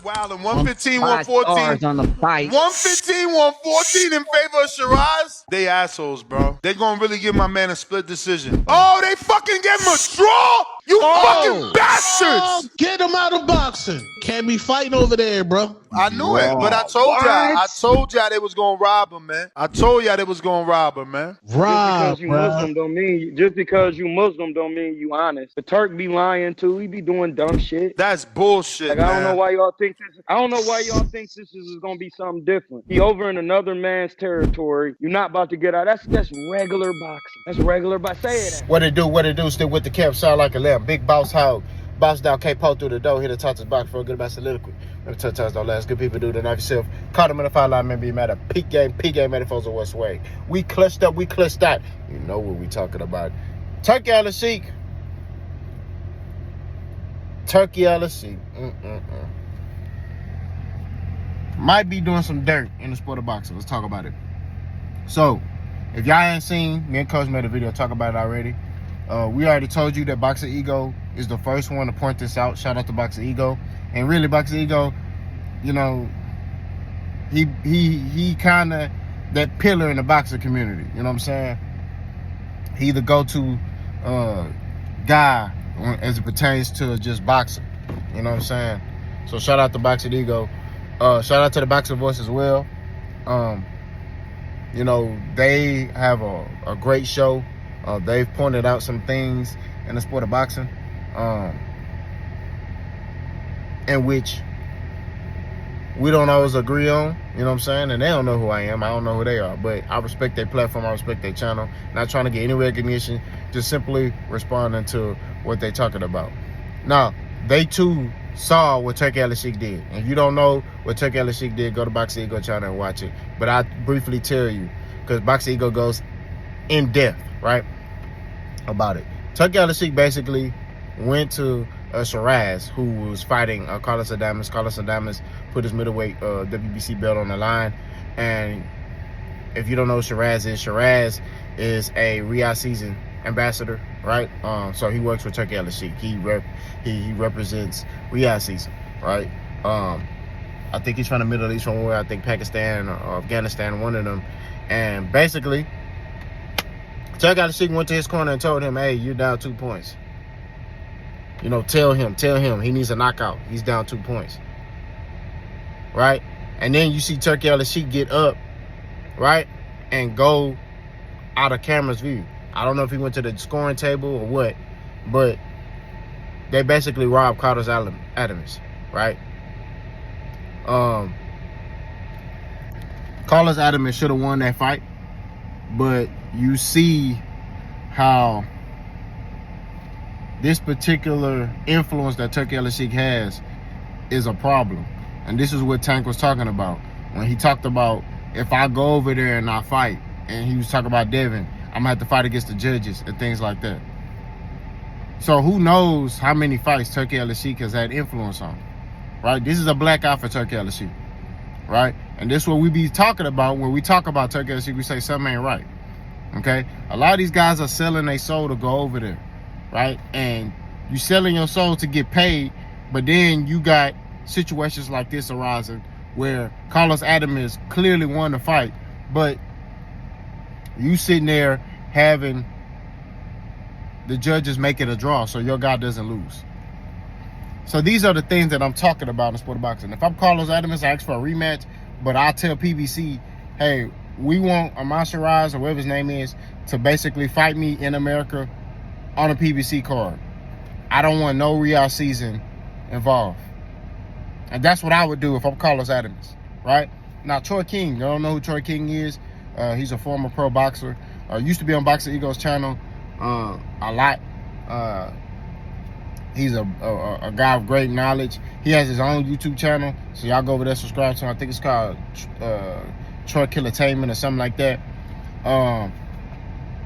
wilding. 115, 5 stars 114. on the fight. 115, 114 in favor of Shiraz. They assholes, bro. They gonna really give my man a split decision. Oh, they fucking gave him a draw? You fucking bastards! Oh, get him out of boxing. Can't be fighting over there, bro. I knew it, but I told y'all they was gonna rob him, man. I told y'all they was gonna rob him, man. Rob, Just because you Muslim don't mean you honest. The Turk be lying too. He be doing dumb shit. That's bullshit, Like, man. I don't know why y'all think this is gonna be something different. He over in another man's territory. You're not about to get out. That's regular boxing. That's regular boxing. Say it. What it do, still with the camp, sound like a lamb. Big boss hog. Boss down, can't pull through the door. Hit the touch his box for a good about soliloquy. Never touch don't last. Good people do the knife yourself. Caught him in the foul line, man. Be mad at peak game metaphors of West Way. We clutched up, we clutched out. You know what we talking about. Turki Alalshikh. Turki Alalshikh. Might be doing some dirt in the sport of boxing. Let's talk about it. So, if y'all ain't seen, me and Coach made a video talk about it already. We already told you that Boxer Ego is the first one to point this out. Shout out to Boxer Ego. And really, Boxer Ego, you know, he kind of that pillar in the boxing community. You know what I'm saying? He the go-to guy as it pertains to just boxing. You know what I'm saying? So shout out to Boxer Ego. Shout out to the Boxer Voice as well. You know, they have a great show. They've pointed out some things in the sport of boxing in which we don't always agree on, you know what I'm saying? And they don't know who I am. I don't know who they are. But I respect their platform. I respect their channel. Not trying to get any recognition. Just simply responding to what they're talking about. Now, they too saw what Turki Alalshikh did. And if you don't know what Turki Alalshikh did, go to Boxer Ego channel and watch it. But I briefly tell you, because Boxer Ego goes in depth, right, about it. Turki Alalshikh basically went to Shiraz, who was fighting Carlos Adames. Carlos Adames put his middleweight WBC belt on the line. And if you don't know what Shiraz is a Riyadh season ambassador, right? So he works for Turki Alalshikh. He represents Riyadh season, right? I think he's from the Middle East, from where I think Pakistan or Afghanistan, one of them. And basically, Turki Alalshikh went to his corner and told him, hey, you're down 2 points. You know, tell him he needs a knockout. He's down 2 points. Right? And then you see Turki Alalshikh get up, right? And go out of camera's view. I don't know if he went to the scoring table or what, but they basically robbed Carlos Adames, right? Carlos Adames should have won that fight, but you see how this particular influence that Turki Alalshikh has is a problem. And this is what Tank was talking about when he talked about, if I go over there and I fight, and he was talking about Devin, I'm gonna have to fight against the judges and things like that. So who knows how many fights Turki Alalshikh has had influence on, right? This is a black eye for Turki Alalshikh, right? And this is what we be talking about when we talk about Turki Alalshikh. We say something ain't right, okay? A lot of these guys are selling their soul to go over there, right? And you selling your soul to get paid, but then you got situations like this arising where Carlos Adames clearly won the fight, but you sitting there having the judges make it a draw so your guy doesn't lose. So these are the things that I'm talking about in the sport of boxing. If I'm Carlos Adames, I ask for a rematch, but I tell PBC, hey, we want Ahmad Shiraz or whatever his name is to basically fight me in America on a PBC card. I don't want no Riyadh season involved. And that's what I would do if I'm Carlos Adames, right? Now, Troy King, you don't know who Troy King is. He's a former pro boxer. Used to be on Boxer Ego's channel a lot. He's a guy of great knowledge. He has his own YouTube channel, so y'all go over there, subscribe to him. I think it's called Troy Killertainment or something like that.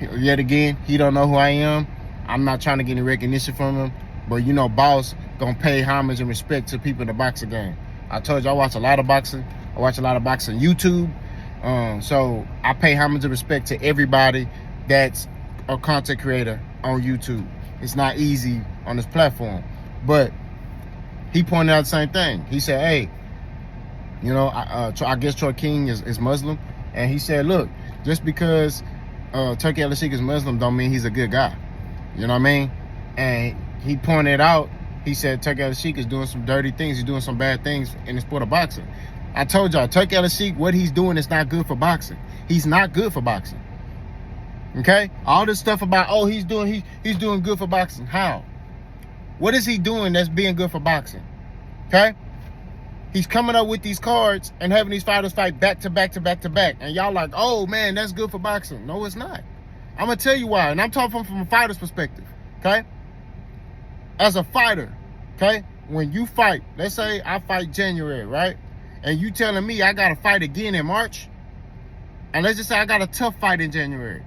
Yet again, he don't know who I am. I'm not trying to get any recognition from him, but you know, boss gonna pay homage and respect to people in the boxing game. I told you I watch a lot of boxing. I watch a lot of boxing YouTube. So I pay homage and respect to everybody that's a content creator on YouTube. It's not easy on this platform, but he pointed out the same thing. He said, hey, you know, I guess Troy King is Muslim. And he said, look, just because Turki Alalshikh is Muslim don't mean he's a good guy. You know what I mean? And he pointed out, he said Turki Alalshikh is doing some dirty things. He's doing some bad things in the sport of boxing. I told y'all, Turki Alalshikh, what he's doing is not good for boxing. He's not good for boxing. Okay? All this stuff about, oh, he's doing good for boxing. How? What is he doing that's being good for boxing? Okay? He's coming up with these cards and having these fighters fight back to back to back to back. And y'all like, oh man, that's good for boxing. No, it's not. I'm gonna tell you why. And I'm talking from a fighter's perspective. Okay? As a fighter, okay, when you fight, let's say I fight January, right? And you telling me I gotta fight again in March. And let's just say I got a tough fight in January,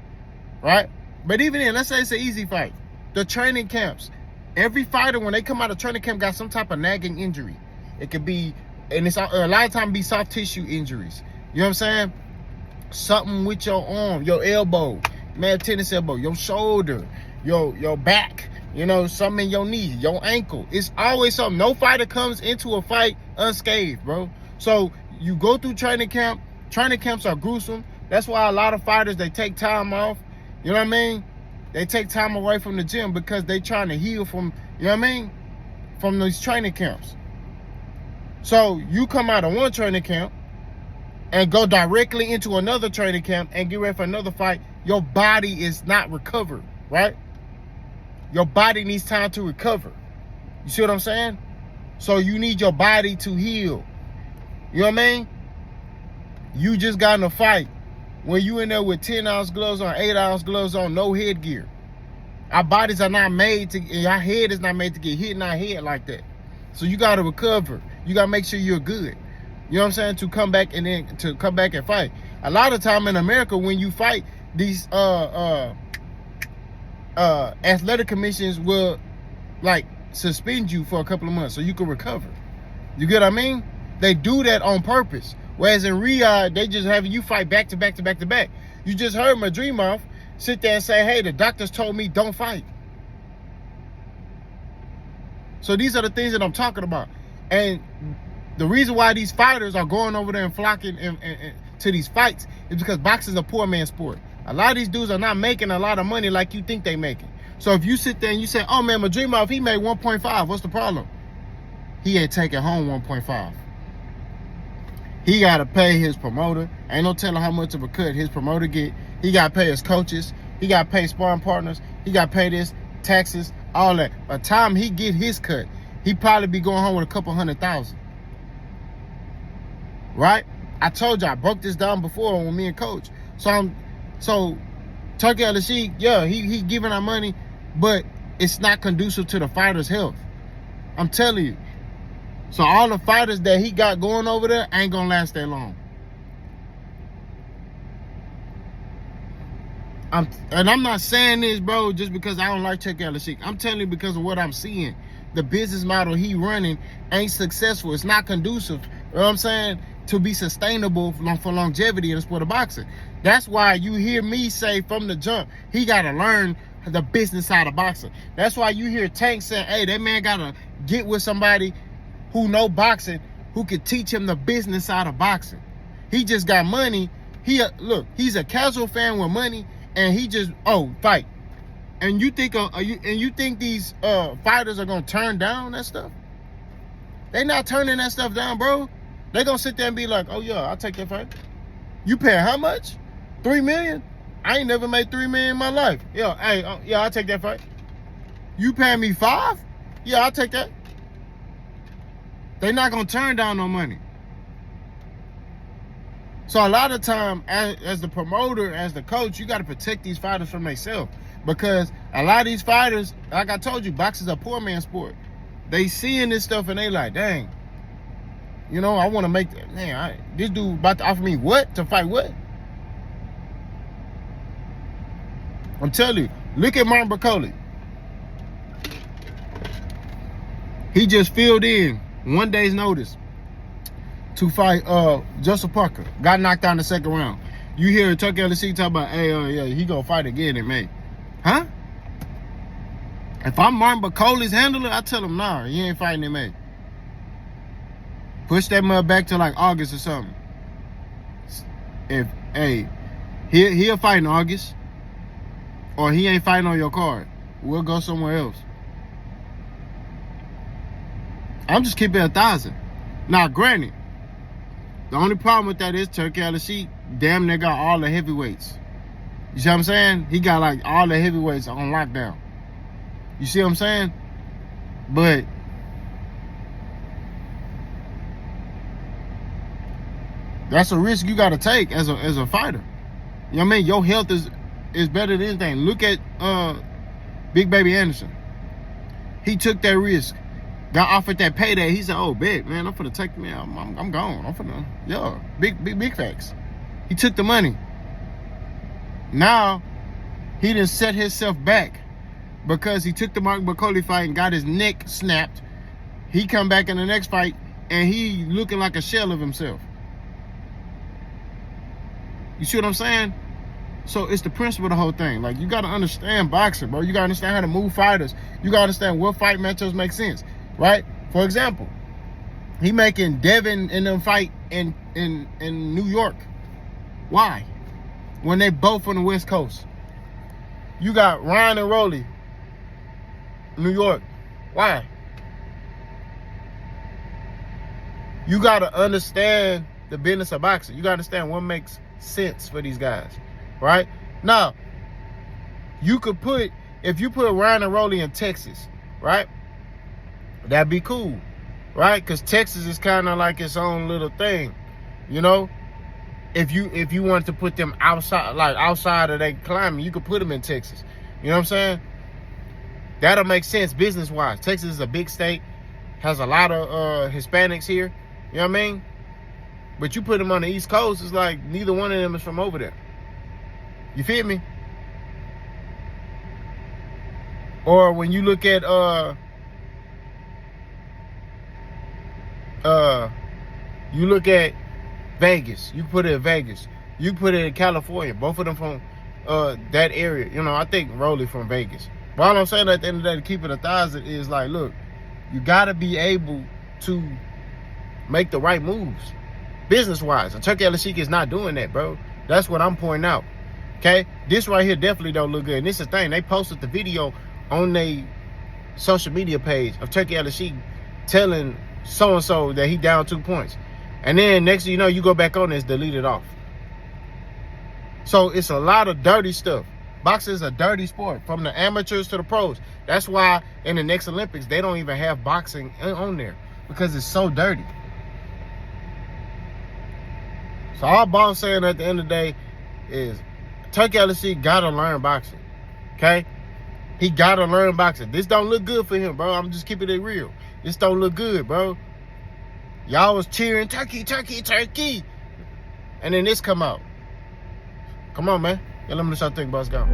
right? But even then, let's say it's an easy fight. The training camps, every fighter, when they come out of training camp, got some type of nagging injury. It could be, and it's a lot of time be soft tissue injuries. You know what I'm saying? Something with your arm, your elbow, man, tennis elbow, your shoulder, your back, you know, something in your knee, your ankle. It's always something. No fighter comes into a fight unscathed, bro. So you go through training camp. Training camps are gruesome. That's why a lot of fighters, they take time off. You know what I mean? They take time away from the gym because they trying to heal from, you know what I mean? From these training camps. So you come out of one training camp and go directly into another training camp and get ready for another fight. Your body is not recovered, right? Your body needs time to recover. You see what I'm saying? So you need your body to heal. You know what I mean? You just got in a fight when you in there with 10-ounce gloves on, 8-ounce gloves on, no headgear. Our bodies are not made to, our head is not made to get hit in our head like that. So you got to recover. You got to make sure you're good. You know what I'm saying? To come back and then to come back and fight. A lot of time in America, when you fight, these athletic commissions will like suspend you for a couple of months so you can recover. You get what I mean? They do that on purpose. Whereas in Riyadh, they just having you fight back to back to back to back. You just heard Madrimov sit there and say, hey, the doctors told me don't fight. So these are the things that I'm talking about. And the reason why these fighters are going over there and flocking to these fights is because boxing is a poor man's sport. A lot of these dudes are not making a lot of money like you think they making. So if you sit there and you say, oh man, Madrimov, he made 1.5, what's the problem? He ain't taking home 1.5. He got to pay his promoter. Ain't no telling how much of a cut his promoter get. He got to pay his coaches. He got to pay sparring partners. He got to pay this, taxes, all that. By the time he get his cut, he probably be going home with a couple $100,000. Right? I told you, I broke this down before with me and Coach. So Turki Alalshikh, yeah, he giving our money, but it's not conducive to the fighter's health. I'm telling you. So all the fighters that he got going over there ain't gonna last that long. I'm not saying this, bro, just because I don't like Turki Alalshikh. I'm telling you because of what I'm seeing. The business model he running ain't successful. It's not conducive, you know what I'm saying, to be sustainable for longevity in the sport of boxing. That's why you hear me say from the jump, he gotta learn the business side of boxing. That's why you hear Tank saying, hey, that man gotta get with somebody who know boxing, who could teach him the business side of boxing. He just got money. Look, he's a casual fan with money, and he just fight. And you think these fighters are gonna turn down that stuff? They not turning that stuff down, bro. They gonna sit there and be like, oh yeah, I'll take that fight. You pay how much? $3 million? I ain't never made $3 million in my life. Yeah, hey, yeah, I'll take that fight. You paying me $5 million? Yeah, I'll take that. They're not gonna turn down no money. So a lot of time, as the promoter, as the coach, you got to protect these fighters from themselves, because a lot of these fighters, like I told you, boxing is a poor man's sport. They seeing this stuff and they like, dang, you know, I want to make that. Man, this dude about to offer me what to fight what? I'm telling you, look at Martin Bakole. He just filled in 1 day's notice to fight Joseph Parker. Got knocked out in the second round. You hear Turki Alalshikh talk about, hey, yeah, he gonna fight again in May. Huh? If I'm Martin Bakole's handler, I tell him, nah, he ain't fighting in May. Push that mud back to like August or something. If he'll fight in August, or he ain't fighting on your card, we'll go somewhere else. I'm just keeping 1,000. Now, granted, the only problem with that is Turki Alalshikh damn near got all the heavyweights. You see what I'm saying? He got like all the heavyweights on lockdown. You see what I'm saying? But that's a risk you gotta take as a fighter. You know what I mean? Your health is better than anything. Look at Big Baby Anderson. He took that risk. Got offered that payday. He said, "Oh, big man, I'm finna take me. I'm gone. I'm finna, yeah, big facts." He took the money. Now he done set himself back because he took the Mark McCauley fight and got his neck snapped. He come back in the next fight and he looking like a shell of himself. You see what I'm saying? So it's the principle of the whole thing. Like, you gotta understand boxing, bro. You gotta understand how to move fighters. You gotta understand what fight matchups make sense. Right? For example, he making Devin and them fight in New York. Why? When they both on the West Coast. You got Ryan and Rolly, New York. Why? You gotta understand the business of boxing. You gotta understand what makes sense for these guys. Right? Now, you could put, if you put Ryan and Rolly in Texas, right? That'd be cool, right? Because Texas is kind of like its own little thing, you know. If you wanted to put them outside of their climate, you could put them in Texas. You know what I'm saying? That'll make sense business-wise. Texas is a big state, has a lot of Hispanics here. You know what I mean? But you put them on the East Coast, it's like neither one of them is from over there. You feel me? Or when you look at you look at Vegas, you put it in Vegas, you put it in California, both of them from that area. You know, I think Rolly from Vegas. But all I'm saying at the end of the day, to keep it 1,000 is like, look, you gotta be able to make the right moves business-wise. And Turki Alalshikh is not doing that, bro. That's what I'm pointing out. Okay? This right here definitely don't look good. And this is the thing, they posted the video on their social media page of Turki Alalshikh telling so-and-so that he down 2 points. And then next thing you know, you go back on this, delete it off. So it's a lot of dirty stuff. Boxing is a dirty sport, from the amateurs to the pros. That's why in the next Olympics, they don't even have boxing on there, because it's so dirty. So all I'm saying at the end of the day is Turki Alalshikh gotta learn boxing. Okay? He gotta learn boxing. This don't look good for him, bro. I'm just keeping it real. This don't look good, bro. Y'all was cheering, Turkey, Turkey, Turkey. And then this come out. Come on, man. Y'all let me know what y'all think, boss. Go.